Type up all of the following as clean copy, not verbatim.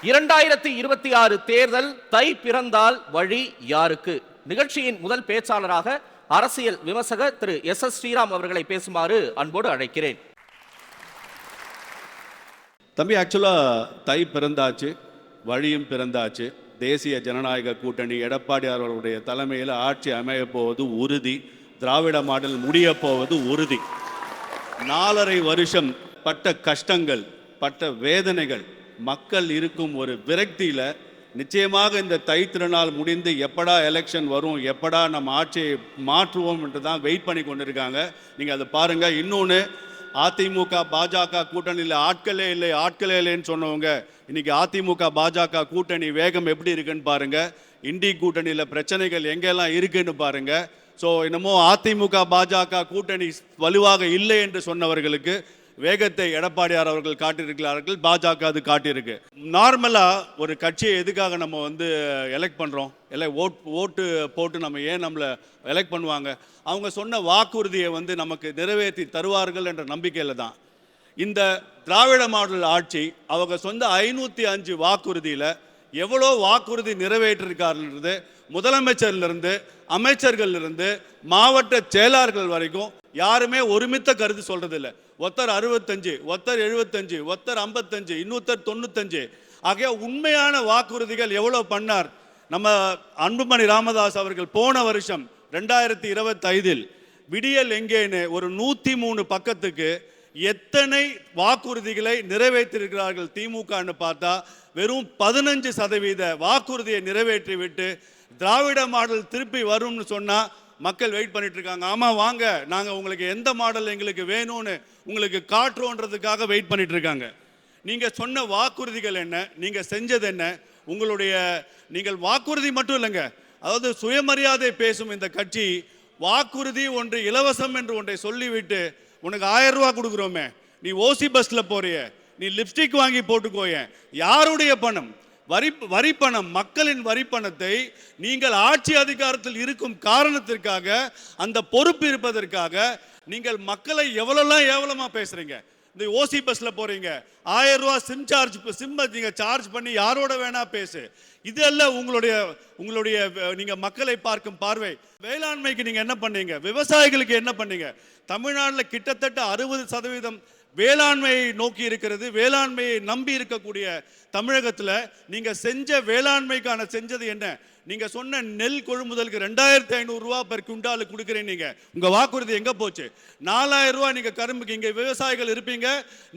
2026 தேர்தல் தை பிறந்தால் வழி யாருக்கு? நிகழ்ச்சியின் முதல் பேச்சாளராக அரசியல் விமர்சகர் திரு எஸ் ஸ்ரீராம் அவர்களை பேசுமாறு அன்போடு அழைக்கிறேன். தம்பி, ஆக்சுவலா தை பிறந்தாச்சு, வழியும் பிறந்தாச்சு. தேசிய ஜனநாயக கூட்டணி எடப்பாடி அவர்களுடைய தலைமையில் ஆட்சி அமைய போவது உறுதி. திராவிட மாடல் முடிய போவது உறுதி. 4.5 வருஷம் பட்ட கஷ்டங்கள், பட்ட வேதனைகள், மக்கள் இருக்கும் ஒரு விரக்தியில் நிச்சயமாக இந்த தை திருநாள் முடிந்து எப்படா எலெக்ஷன் வரும், எப்படா நம்ம ஆட்சியை மாற்றுவோம் என்று தான் வெயிட் பண்ணி கொண்டிருக்காங்க. நீங்கள் அதை பாருங்கள். இன்னொன்று, அதிமுக பாஜக கூட்டணியில் ஆட்களே இல்லைன்னு சொன்னவங்க இன்னைக்கு அதிமுக பாஜக கூட்டணி வேகம் எப்படி இருக்குன்னு பாருங்க. இண்டி கூட்டணியில் பிரச்சனைகள் எங்கெல்லாம் இருக்குன்னு பாருங்க. ஸோ என்னமோ அதிமுக பாஜக கூட்டணி வலுவாக இல்லை என்று சொன்னவர்களுக்கு வேகத்தை எடப்பாடியார் அவர்கள் காட்டியிருக்கிறார்கள், பாஜக அது காட்டியிருக்கு. நார்மலாக ஒரு கட்சியை எதுக்காக நம்ம எலெக்ட் பண்ணுறோம்? ஓட்டு போட்டு நம்ம ஏன் நம்மளை எலெக்ட் பண்ணுவாங்க? அவங்க சொன்ன வாக்குறுதியை நமக்கு நிறைவேற்றி தருவார்கள் என்ற நம்பிக்கையில் தான். இந்த திராவிட மாடல் ஆட்சி அவங்க சொந்த 505 வாக்குறுதியில் எவ்வளோ வாக்குறுதி நிறைவேற்றிருக்காருன்றது முதலமைச்சர்லேருந்து அமைச்சர்கள்லேருந்து மாவட்ட செயலாளர்கள் வரைக்கும் யாருமே ஒருமித்த கருத்து சொல்றதில்லை. ஒருத்தர் 65, ஒருத்தர் 75, ஒருத்தர் 55, இன்னொருத்தர் 95 ஆகிய உண்மையான வாக்குறுதிகள் எவ்வளோ பண்ணார்? நம்ம அன்புமணி ராமதாஸ் அவர்கள் போன வருஷம் 2025 விடியல் எங்கேன்னு ஒரு 103 பக்கத்துக்கு எத்தனை வாக்குறுதிகளை நிறைவேற்றிருக்கிறார்கள் திமுகன்னு பார்த்தா வெறும் 15% வாக்குறுதியை நிறைவேற்றி விட்டு திராவிட மாடல் திருப்பி வரும்னு சொன்னா மக்கள் வெயிட் பண்ணிட்டு இருக்காங்க. ஆமா, வாங்க, நாங்க உங்களுக்கு எந்த மாடல் எங்களுக்கு வேணும்னு உங்களுக்கு காட்டுறோன்றதுக்காக வெயிட் பண்ணிட்டு இருக்காங்க. நீங்க சொன்ன வாக்குறுதிகள் என்ன, நீங்க செஞ்சது என்ன? நீங்கள் வாக்குறுதி மட்டும் இல்லைங்க, அதாவது சுயமரியாதை பேசும் இந்த கட்சி வாக்குறுதி ஒன்று இலவசம் என்று ஒன்றை சொல்லிவிட்டு உனக்கு 1000 ரூபா கொடுக்குறோமே, நீ ஓசி பஸ்ல போறிய, நீ லிப்ஸ்டிக் வாங்கி போட்டுக்கோய, யாருடைய பணம்? வரி பணம், மக்களின் வரி பணத்தை நீங்கள் ஆட்சி அதிகாரத்தில் இருக்கும் காரணத்திற்காக, அந்த பொறுப்பு இருப்பதற்காக நீங்கள் மக்களை எவ்வளமா பேசுறீங்க. இந்த ஓசி பஸ்ல போறீங்க, 1000 ரூபா சிம் நீங்க சார்ஜ் பண்ணி யாரோட வேணா பேசு. இதெல்லாம் உங்களுடைய நீங்க மக்களை பார்க்கும் பார்வை. வேளாண்மைக்கு நீங்க என்ன பண்ணீங்க? விவசாயிகளுக்கு என்ன பண்ணீங்க? தமிழ்நாட்டில் கிட்டத்தட்ட 60% வேளாண்மையை நோக்கி இருக்கிறது. வேளாண்மையை நம்பி இருக்கக்கூடிய தமிழகத்தில் நீங்க செஞ்ச வேளாண்மைக்கான செஞ்சது என்ன? நீங்க சொன்ன நெல் கொள்முதலுக்கு 2500 ரூபா பெர் குவிண்டால் கொடுக்குறேன். நீங்க உங்க வாக்குறுதி எங்க போச்சு? 4000 ரூபா நீங்க கரும்புக்கு. இங்க விவசாயிகள் இருப்பீங்க,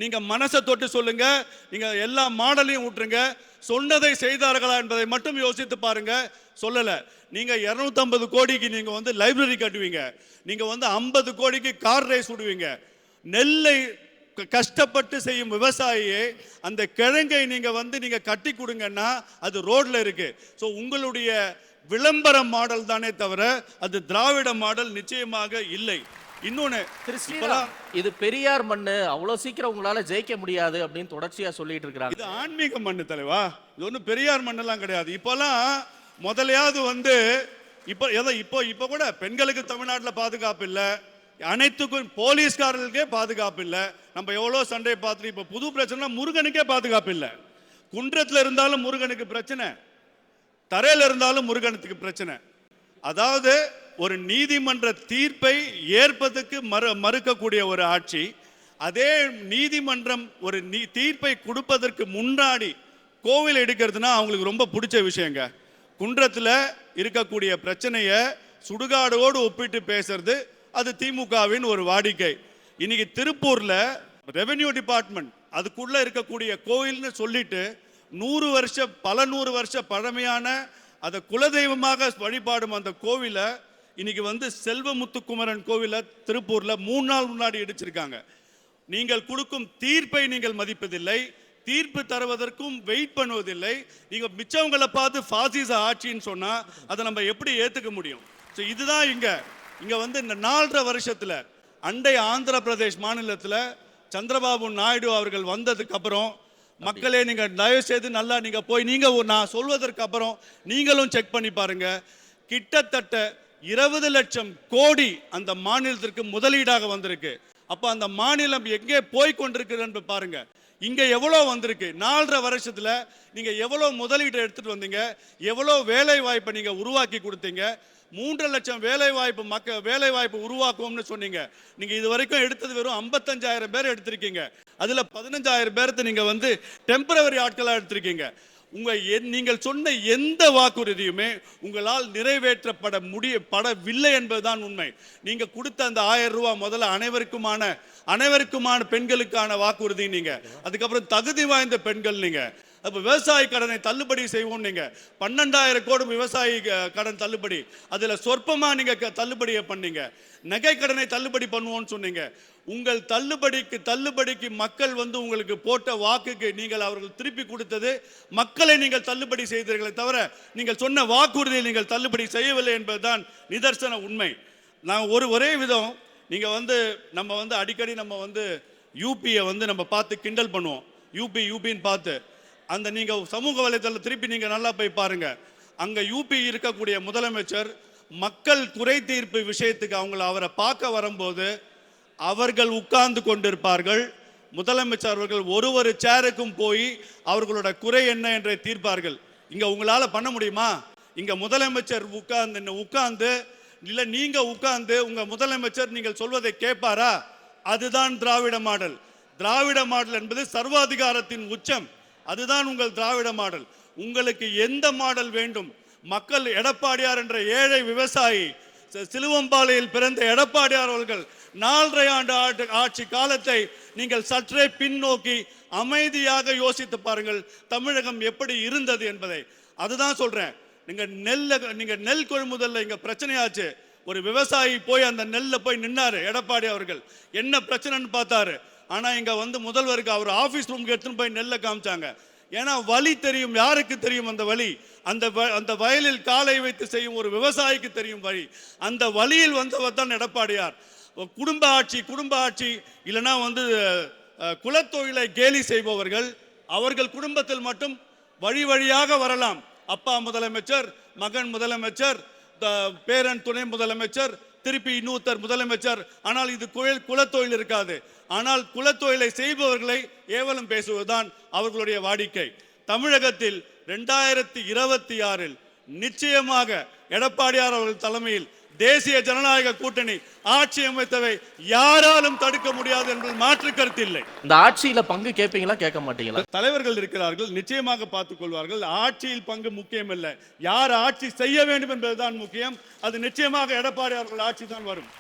நீங்க மனசை தொட்டு சொல்லுங்க. நீங்க எல்லா மாடலையும் விட்டுருங்க. சொன்னதை செய்தார்களா என்பதை மட்டும் யோசித்து பாருங்க. சொல்லல. நீங்க 250 கோடிக்கு நீங்க லைப்ரரி கட்டுவீங்க, நீங்க 50 கோடிக்கு கார் ரேஸ் விடுவீங்க. நெல்லை கஷ்டப்பட்டு செய்யும் விவசாயியை அந்த கிழங்கை நீங்க கட்டி கொடுங்கன்னா அது ரோட்ல இருக்கு. ஸோ உங்களுடைய விளம்பர மாடல் தானே தவிர அது திராவிட மாடல் நிச்சயமாக இல்லை. இன்னொன்னு, இது பெரியார் மண்ணு, அவ்வளவு சீக்கிரம் உங்களால ஜெயிக்க முடியாது அப்படின்னு தொடர்ச்சியா சொல்லிட்டு இருக்காங்க. இது ஆன்மீக மண்ணு தலைவா, இது ஒன்றும் பெரியார் மண்ணெல்லாம் கிடையாது. இப்பெல்லாம் முதலையாவது இப்போ கூட பெண்களுக்கு தமிழ்நாட்டில் பாதுகாப்பு இல்லை, அனைத்துக்கும் போலீஸ்காரர்களுக்கே பாதுகாப்பு இல்லை. நம்ம எவ்வளோ சண்டை பார்த்துட்டு இப்போ புது பிரச்சனை, முருகனுக்கே பாதுகாப்பு இல்லை. குன்றத்தில் இருந்தாலும் முருகனுக்கு பிரச்சனை, தரையில் இருந்தாலும் முருகனுக்கு பிரச்சனை. அதாவது ஒரு நீதிமன்ற தீர்ப்பை ஏற்பதற்கு மறுக்கக்கூடிய ஒரு ஆட்சி, அதே நீதிமன்றம் ஒரு தீர்ப்பை கொடுப்பதற்கு முன்னாடி கோவில் எடுக்கிறதுனா அவங்களுக்கு ரொம்ப பிடிச்ச விஷயங்க. குன்றத்தில் இருக்கக்கூடிய பிரச்சனையை சுடுகாடோடு ஒப்பிட்டு பேசுறது அது திமுகவின் ஒரு வாடிக்கை. இன்னைக்கு திருப்பூர்ல ரெவென்யூ டிபார்ட்மெண்ட் அதுக்குள்ள இருக்கக்கூடிய கோயில்னு சொல்லிட்டு 100 வருஷ பழமையான அதை குலதெய்வமாக வழிபாடும் அந்த கோவிலை இன்னைக்கு செல்வமுத்துக்குமரன் கோவிலை திருப்பூர்ல 3 நாள் முன்னாடி இடிச்சிருக்காங்க. நீங்கள் கொடுக்கும் தீர்ப்பை நீங்கள் மதிப்பதில்லை, தீர்ப்பு தருவதற்கும் வெயிட் பண்ணுவதில்லை. நீங்க மிச்சவங்களை பார்த்து பாசிச ஆட்சின்னு சொன்னா அதை நம்ம எப்படி ஏத்துக்க முடியும்? ஸோ இதுதான் இங்க இந்த 4.5 வருஷத்துல அண்டை ஆந்திர பிரதேஷ் மாநிலத்தில் சந்திரபாபு நாயுடு அவர்கள் வந்ததுக்கு அப்புறம் மக்களே நீங்க தயவு செய்து நல்லா நீங்க போய் நான் சொல்வதற்கு அப்புறம் நீங்களும் செக் பண்ணி பாருங்க. கிட்டத்தட்ட 20 லட்சம் கோடி அந்த மாநிலத்திற்கு முதலீடாக வந்திருக்கு. அப்ப அந்த மாநிலம் எங்கே போய் கொண்டிருக்கிறது பாருங்க. இங்க எவ்வளவு வந்திருக்கு? 4.5 வருஷத்துல நீங்க எவ்வளவு முதலீட்டை எடுத்துட்டு வந்தீங்க? எவ்வளவு வேலை வாய்ப்பை நீங்க உருவாக்கி கொடுத்தீங்க? 3 லட்சம் வேலை வாய்ப்பு உருவாக்குவோம்னு சொன்னீங்க. நீங்க இது வரைக்கும் எடுத்தது வெறும் 55,000 பேர் எடுத்திருக்கீங்க. அதுல 15,000 பேர்த்து நீங்க வந்து டெம்பரவரி ஆட்களா எடுத்திருக்கீங்க. நீங்கள் சொன்ன எந்த வாக்குறுதியுமே உங்களால் நிறைவேற்றப்படவில்லை என்பதுதான் உண்மை. நீங்க கொடுத்த அந்த 1000 ரூபாய் முதல்ல அனைவருக்குமான பெண்களுக்கான வாக்குறுதி நீங்க. அதுக்கப்புறம் தகுதி வாய்ந்த பெண்கள் நீங்க. அப்ப விவசாய கடனை தள்ளுபடி செய்வோம் நீங்க. 12,000 கோடி விவசாய கடன் தள்ளுபடி, அதுல சொற்பமா நீங்க தள்ளுபடியை பண்ணீங்க. நகை கடனை தள்ளுபடி பண்ணுவோம்னு சொன்னீங்க. உங்கள் தள்ளுபடிக்கு மக்கள் வந்து உங்களுக்கு போட்ட வாக்குக்கு நீங்கள் அவர்கள் திருப்பி கொடுத்தது மக்களை நீங்கள் தள்ளுபடி செய்தீர்களே தவிர நீங்கள் சொன்ன வாக்குறுதியை நீங்கள் தள்ளுபடி செய்யவில்லை என்பதுதான் நிதர்சன உண்மை. நான் ஒரே விதம், நீங்க வந்து நம்ம வந்து அடிக்கடி நம்ம வந்து யூபியை வந்து நம்ம பார்த்து கிண்டல் பண்ணுவோம். யூபின்னு பார்த்து அந்த நீங்க சமூக வலைதளத்தில் திருப்பி நீங்க நல்லா போய் பாருங்க. அங்க யூபி இருக்கக்கூடிய முதலமைச்சர் மக்கள் குறை தீர்ப்பு விஷயத்துக்கு அவரை பார்க்க வரும்போது அவர்கள் உட்கார்ந்து கொண்டிருப்பார்கள். முதலமைச்சர் அவர்கள் ஒரு சேருக்கும் போய் அவர்களோட குறை என்ன என்றை தீர்ப்பார்கள். இங்க உங்களால பண்ண முடியுமா? இங்க முதலமைச்சர் உட்கார்ந்து இல்ல நீங்க உட்கார்ந்து உங்க முதலமைச்சர் நீங்கள் சொல்வதை கேட்பாரா? அதுதான் திராவிட மாடல். திராவிட மாடல் என்பது சர்வாதிகாரத்தின் உச்சம். அதுதான் உங்கள் திராவிட மாடல். உங்களுக்கு எந்த மாடல் வேண்டும்? மக்கள் எடப்பாடியார் என்ற ஏழை விவசாயி சிலுவம்பாளையில் பிறந்த எடப்பாடியார் அவர்கள் 4.5 ஆண்டு ஆட்சி காலத்தை நீங்கள் சற்றே பின்னோக்கி அமைதியாக யோசித்து பாருங்கள் தமிழகம் எப்படி இருந்தது என்பதை. அதுதான் சொல்றேன். நீங்க நெல் கொள்முதல்ல இங்க பிரச்சனையாச்சு. ஒரு விவசாயி போய் அந்த நெல்ல போய் நின்னாரு. எடப்பாடி அவர்கள் என்ன பிரச்சனைன்னு பார்த்தாரு. ஆனா இங்க வந்து முதல்வருக்கு அவர் ஆபீஸ் ரூமுக்கு எடுத்துன்னு போய் நெல்லை காமிச்சாங்க. ஏன்னா வலி தெரியும். யாருக்கு தெரியும் அந்த வலி? அந்த வயலில் காலை வைத்து செய்யும் ஒரு விவசாயிக்கு தெரியும் வழி. அந்த வழியில் வந்தவர் தான் எடப்பாடியார். குடும்ப ஆட்சி இல்லைன்னா வந்து குலத்தொழிலை கேலி செய்பவர்கள் அவர்கள் குடும்பத்தில் மட்டும் வழியாக வரலாம். அப்பா முதலமைச்சர், மகன் முதலமைச்சர், பேரன் துணை முதலமைச்சர், திருப்பி இன்னொருத்தர் முதலமைச்சர். ஆனால் இது குலத்தொழில் இருக்காது. ஆனால் குலத்தொழிலை செய்பவர்களை ஏவலம் பேசுவதுதான் அவர்களுடைய வாடிக்கை. தமிழகத்தில் 2026 நிச்சயமாக எடப்பாடியார் அவர்கள் தலைமையில் தேசிய ஜனநாயக கூட்டணி ஆட்சி அமைத்தவை யாராலும் தடுக்க முடியாது என்பது மாற்று கருத்து இல்லை. இந்த ஆட்சியில பங்கு கேட்பீங்களா, கேட்க மாட்டீங்களா? தலைவர்கள் இருக்கிறார்கள், நிச்சயமாக பார்த்துக் கொள்வார்கள். ஆட்சியில் பங்கு முக்கியம் இல்லை, யார் ஆட்சி செய்ய வேண்டும் என்பதுதான் முக்கியம். அது நிச்சயமாக எடப்பாடி அவர்கள் ஆட்சி தான் வரும்.